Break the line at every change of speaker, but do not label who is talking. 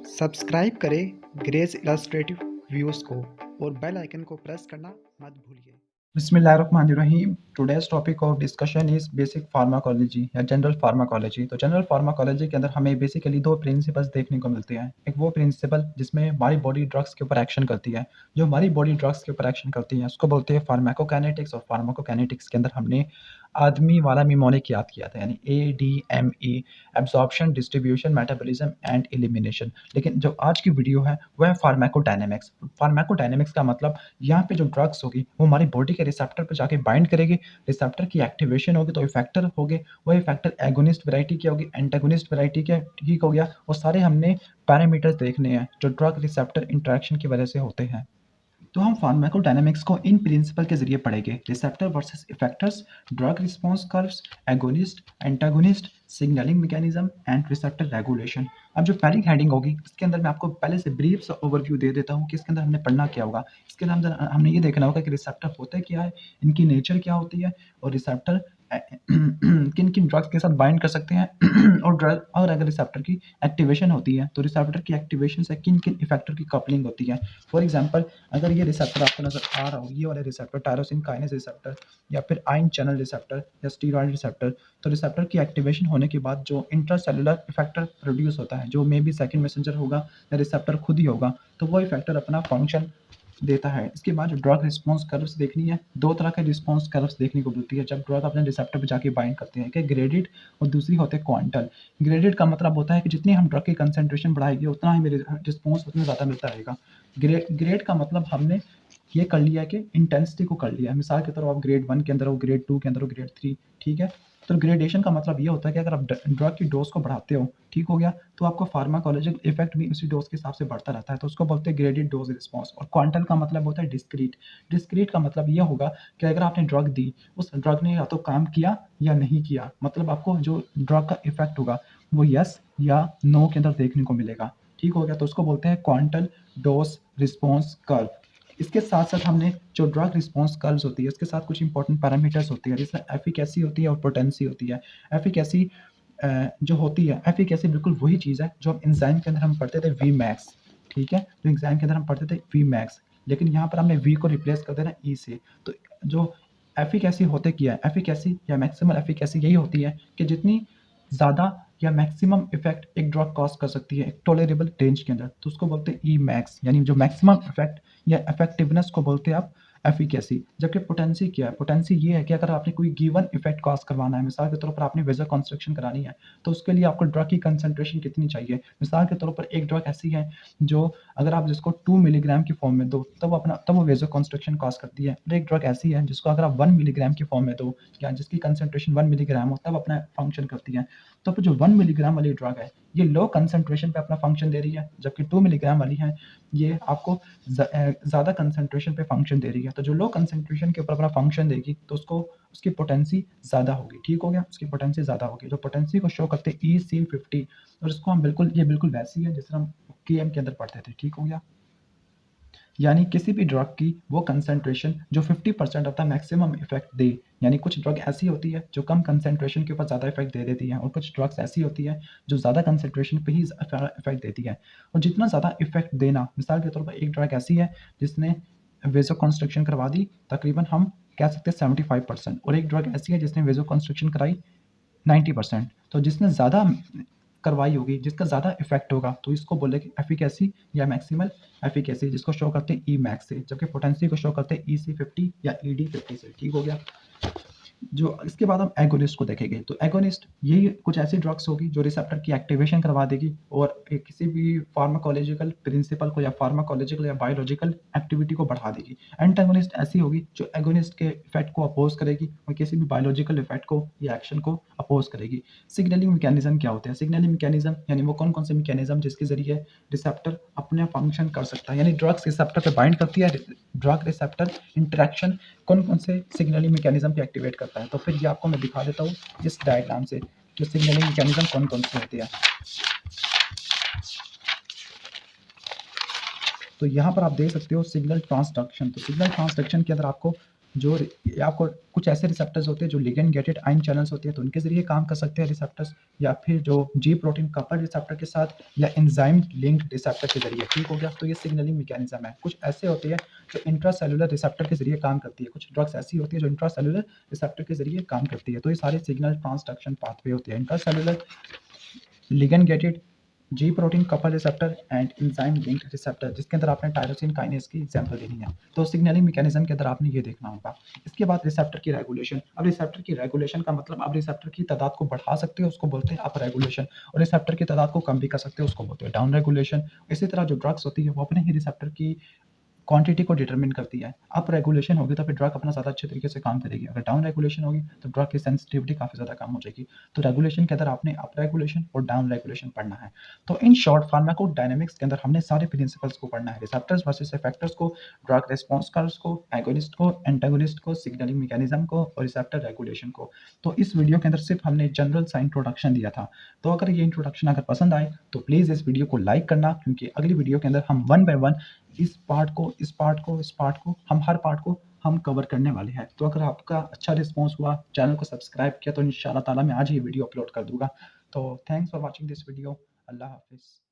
Subscribe करें graze illustrative views को और बेल आइकन को प्रेस करना मत भूलिए।
बिस्मिल्लाहिर्रहमानिर्रहीम। Today's topic of discussion is basic pharmacology या जनरल फार्माकोलॉजी। तो जनरल फार्माकोलॉजी के अंदर हमें बेसिकली दो प्रिंसिपल्स देखने को मिलते हैं। एक वो प्रिंसिपल जिसमें हमारी बॉडी ड्रग्स के ऊपर एक्शन करती है, जो हमारी बॉडी ड्रग्स के ऊपर एक्शन करती है उसको बोलते हैं फार्माकोकाइनेटिक्स। और फार्माकोकाइनेटिक्स के अंदर हमने आदमी वाला निमोनिक याद किया था, यानी ADME, absorption, distribution, metabolism and elimination. लेकिन जो आज की वीडियो है वह है फार्माकोडायनेमिक्स। फार्माकोडायनेमिक्स का मतलब यहाँ पे जो ड्रग्स होगी वो हमारी बॉडी के रिसेप्टर पर जाके बाइंड करेगी, रिसेप्टर की एक्टिवेशन होगी तो इफेक्टर होंगे, वो इफेक्टर एगोनिस्ट वैरायटी की होगी, एंटागोनिस्ट वैरायटी के, ठीक हो गया। वो सारे हमने पैरामीटर्स देखने हैं जो ड्रग रिसेप्टर इंटरेक्शन की वजह से होते हैं। तो हम फार्माकोडायनामिक्स को इन प्रिंसिपल के जरिए पढ़ेंगे। Receptor versus effectors, drug response curves, agonist, antagonist, signalling mechanism and receptor regulation. अब जो पहली हेडिंग होगी इसके अंदर मैं आपको पहले से ब्रीफ सा ओवरव्यू दे देता हूँ कि इसके अंदर हमने पढ़ना क्या होगा। इसके अंदर हमने ये देखना होगा कि रिसेप्टर होते क्या है, इनकी नेचर क्या होती है, और रिसेप्टर किन किन ड्रग्स के साथ बाइंड कर सकते हैं और ड्रग, और अगर रिसेप्टर की एक्टिवेशन होती है तो रिसेप्टर की एक्टिवेशन से किन किन इफेक्टर की कपलिंग होती है। फॉर एग्जांपल, अगर ये रिसेप्टर आपको नजर आ रहा हो, ये वाले रिसेप्टर टायरोसिन काइनेस रिसेप्टर या फिर आयन चैनल रिसेप्टर या स्टीरॉयड रिसेप्टर, तो रिसेप्टर की एक्टिवेशन होने के बाद जो इंट्रासेलुलर इफेक्टर प्रोड्यूस होता है, जो मे बी सेकंड मैसेंजर होगा या रिसेप्टर खुद ही होगा, तो वो इफेक्टर अपना फंक्शन देता है। इसके बाद जो ड्रग रिस्पॉन्स कर्व्स देखनी है, दो तरह के रिस्पॉन्स कर्व्स देखने को मिलती है जब ड्रग अपने रिसेप्टर पे जाके बाइंड करते हैं, कि ग्रेडेड और दूसरी होते हैं क्वांटल। ग्रेडेड का मतलब होता है कि जितनी हम ड्रग की कंसेंट्रेशन बढ़ाएंगे उतना ही रिस्पॉन्स उतना ज़्यादा मिलता रहेगा। ग्रेड का मतलब हमने ये कर लिया कि इंटेंसिटी को कर लिया। मिसाल के तौर पर आप ग्रेड 1 के अंदर हो, ग्रेड 2 के अंदर हो, ग्रेड 3, ठीक है। तो ग्रेडेशन का मतलब ये होता है कि अगर आप ड्रग की डोज को बढ़ाते हो, ठीक हो गया, तो आपको फार्माकोलॉजिकल इफेक्ट भी उसी डोज के हिसाब से बढ़ता रहता है, तो उसको बोलते हैं ग्रेडेड डोज रिस्पॉन्स। और क्वांटल का मतलब होता है डिस्क्रीट। डिस्क्रीट का मतलब ये होगा कि अगर आपने ड्रग दी, उस ड्रग ने या तो काम किया या नहीं किया, मतलब आपको जो ड्रग का इफेक्ट होगा वो यस या नो के अंदर देखने को मिलेगा, ठीक हो गया। तो उसको बोलते हैं क्वांटल डोज रिस्पॉन्स कर्व। इसके साथ साथ हमने जो ड्रग रिस्पॉन्स कर्व्स होती है उसके साथ कुछ इंपॉर्टेंट पैरामीटर्स होती है, जिसमें एफिकेसी होती है और पोटेंसी होती है। एफिकेसी जो होती है, एफिकेसी बिल्कुल वही चीज़ है जो हम एंजाइम के अंदर हम पढ़ते थे वी मैक्स, ठीक है। तो एंजाइम के अंदर हम पढ़ते थे वी मैक्स, लेकिन यहाँ पर हमने वी को रिप्लेस कर देना ई से। तो जो एफिकेसी होते क्या है, एफिकेसी या मैक्सिमम एफिकेसी यही होती है कि जितनी ज़्यादा या मैक्सिमम इफेक्ट एक ड्रग कॉज कर सकती है एक टॉलरेबल रेंज के अंदर, तो उसको बोलते हैं ई मैक्स, यानी जो मैक्सिमम इफेक्ट या इफेक्टिवनेस को बोलते हैं आप एफिकेसी। जबकि पोटेंसी क्या है, पोटेंसी ये है कि अगर आपने कोई गिवन इफेक्ट कॉज करवाना है, मिसाल के तौर पर आपने वेजो कंस्ट्रक्शन करानी है, तो उसके लिए आपको ड्रग की कंसंट्रेशन कितनी चाहिए। मिसाल के तौर पर एक ड्रग ऐसी है जो अगर आप जिसको 2 मिलीग्राम की फॉर्म में दो तब वो वेजो कंस्ट्रक्शन कॉज करती है। और एक ड्रग ऐसी है जिसको अगर आप 1 मिलीग्राम की फॉर्म में दो या जिसकी कंसंट्रेशन 1 मिलीग्राम हो तब अपना फंक्शन करती है। तो जो 1 मिलीग्राम वाली ड्रग है ये लो कंसंट्रेशन पे अपना फंक्शन दे रही है, जबकि 2 मिलीग्राम वाली है ये आपको ज़्यादा कंसंट्रेशन पे फंक्शन दे रही है। तो जो लो कंसंट्रेशन के ऊपर अपना फंक्शन देगी तो उसको उसकी पोटेंसी ज़्यादा होगी, ठीक हो गया, उसकी पोटेंसी ज़्यादा होगी। जो पोटेंसी को शो करते हैं EC50, और इसको हम ये बिल्कुल वैसी है जिस तरह हम KM के अंदर पढ़ते थे, ठीक हो गया। यानी किसी भी ड्रग की वो कंसंट्रेशन जो 50% ऑफ द मैक्सिमम इफेक्ट दे, यानी कुछ ड्रग ऐसी होती है जो कम कंसंट्रेशन के ऊपर ज़्यादा इफेक्ट दे देती है, और कुछ ड्रग्स ऐसी होती है जो ज़्यादा कंसंट्रेशन पे ही इफेक्ट देती है। और जितना ज़्यादा इफेक्ट देना, मिसाल के तौर पर एक ड्रग ऐसी है जिसने वेजो कंस्ट्रक्शन करवा दी तकरीबन हम कह सकते हैं 75%, और एक ड्रग ऐसी है जिसने वेजो कंस्ट्रक्शन कराई 90%। तो जिसने ज़्यादा करवाई होगी, जिसका ज़्यादा इफेक्ट होगा, तो इसको बोलेंगे एफिकेसी या मैक्सिमल एफिकेसी, जिसको शो करते हैं ई मैक्स से, जबकि पोटेंसी को शो करते हैं EC50 या ED50 से, ठीक हो गया। जो इसके बाद हम एगोनिस्ट को देखेंगे, तो एगोनिस्ट यही कुछ ऐसी ड्रग्स होगी जो रिसेप्टर की एक्टिवेशन करवा देगी और किसी भी फार्माकोलॉजिकल प्रिंसिपल को या फार्माकोलॉजिकल या बायोलॉजिकल एक्टिविटी को बढ़ा देगी। एंटागोनिस्ट ऐसी होगी जो एगोनिस्ट के इफेक्ट को अपोज करेगी और किसी भी बायोलॉजिकल इफेक्ट को या एक्शन को अपोज करेगी। सिग्नलिंग मैकेनिज्म क्या होते हैं, सिग्नलिंग मैकेनिज्म यानी वो कौन कौन से मैकेनिज्म जिसके जरिए रिसेप्टर अपने फंक्शन कर सकता है, यानी ड्रग्स रिसेप्टर पे बाइंड करती है, ड्रग रिसेप्टर इंटरेक्शन कौन कौन से सिग्नलिंग मैकेनिज्म पे एक्टिवेट करता है। तो फिर ये आपको मैं दिखा देता हूँ इस डायग्राम से कि सिग्नलिंग मैकेनिज्म कौन कौन से होते हैं। तो यहाँ पर आप देख सकते हो सिग्नल ट्रांसडक्शन। तो सिग्नल ट्रांसडक्शन के अंदर आपको जो ये आपको कुछ ऐसे रिसेप्टर्स होते हैं जो लिगेंड गेटेड आयन चैनल्स होते हैं, तो उनके ज़रिए काम कर सकते हैं रिसेप्टर्स, या फिर जो जी प्रोटीन कपल रिसेप्टर के साथ, या एंजाइम लिंक्ड रिसेप्टर के ज़रिए। ठीक हो गया? तो ये सिग्नलिंग मैकेनिज्म है। कुछ ऐसे होते हैं जो इंट्रासेलुलर रिसेप्टर के ज़रिए काम करती है, कुछ ड्रग्स ऐसी होती है जो इंट्रासेलुलर रिसेप्टर के ज़रिए काम करती है। तो ये सारे सिग्नल ट्रांसडक्शन पाथवे होते हैं। Intracellular ligand gated ji protein couple receptor and enzyme linked receptor, जिसके अंदर आपने टायरोसिन काइनेज की एग्जांपल देनी है। तो सिग्नलिंग मैकेनिज्म के अंदर आपने ये देखना होगा। इसके बाद रिसेप्टर की रेगुलेशन। अब रिसेप्टर की रेगुलेशन का मतलब आप रिसेप्टर की तादाद को बढ़ा सकते हो, उसको बोलते हैं अप रेगुलेशन, और रिसेप्टर की तादाद को कम भी कर सकते हो, उसको बोलते हैं डाउन रेगुलेशन। इसी तरह जो ड्रग्स होती है वो अपने ही रिसेप्टर की क्वांटिटी को डिटरमिन करती है। अप रेगुलेशन होगी तो फिर ड्रग अपना ज़्यादा अच्छे तरीके से काम करेगी, अगर डाउन रेगुलेशन होगी तो ड्रग की सेंसिटिविटी काफ़ी ज़्यादा कम हो जाएगी। तो रेगुलेशन के अंदर आपने अप रेगुलेशन और डाउन रेगुलेशन पढ़ना है। तो इन शॉर्ट फार्माकोडायनामिक्स के अंदर हमने सारे प्रिंसिपल्स को पढ़ना है, रिसेप्टर्स वर्सेस इफेक्टर्स को, ड्रग रिस्पॉन्स कर्व्स को, एगोनिस्ट को, एंटागोनिस्ट को, सिग्नलिंग मैकेनिज्म को और रिसेप्टर रेगुलेशन को। तो इस वीडियो के अंदर सिर्फ हमने जनरल सा इंट्रोडक्शन दिया था। तो अगर ये इंट्रोडक्शन अगर पसंद आए तो प्लीज़ इस वीडियो को लाइक करना, क्योंकि अगली वीडियो के अंदर हम वन बाय वन इस पार्ट को हम हर पार्ट को हम कवर करने वाले हैं। तो अगर आपका अच्छा रिस्पॉन्स हुआ, चैनल को सब्सक्राइब किया, तो इंशाल्लाह ताला मैं आज ही वीडियो अपलोड कर दूंगा। तो thanks for watching this video. अल्लाह हाफिज़।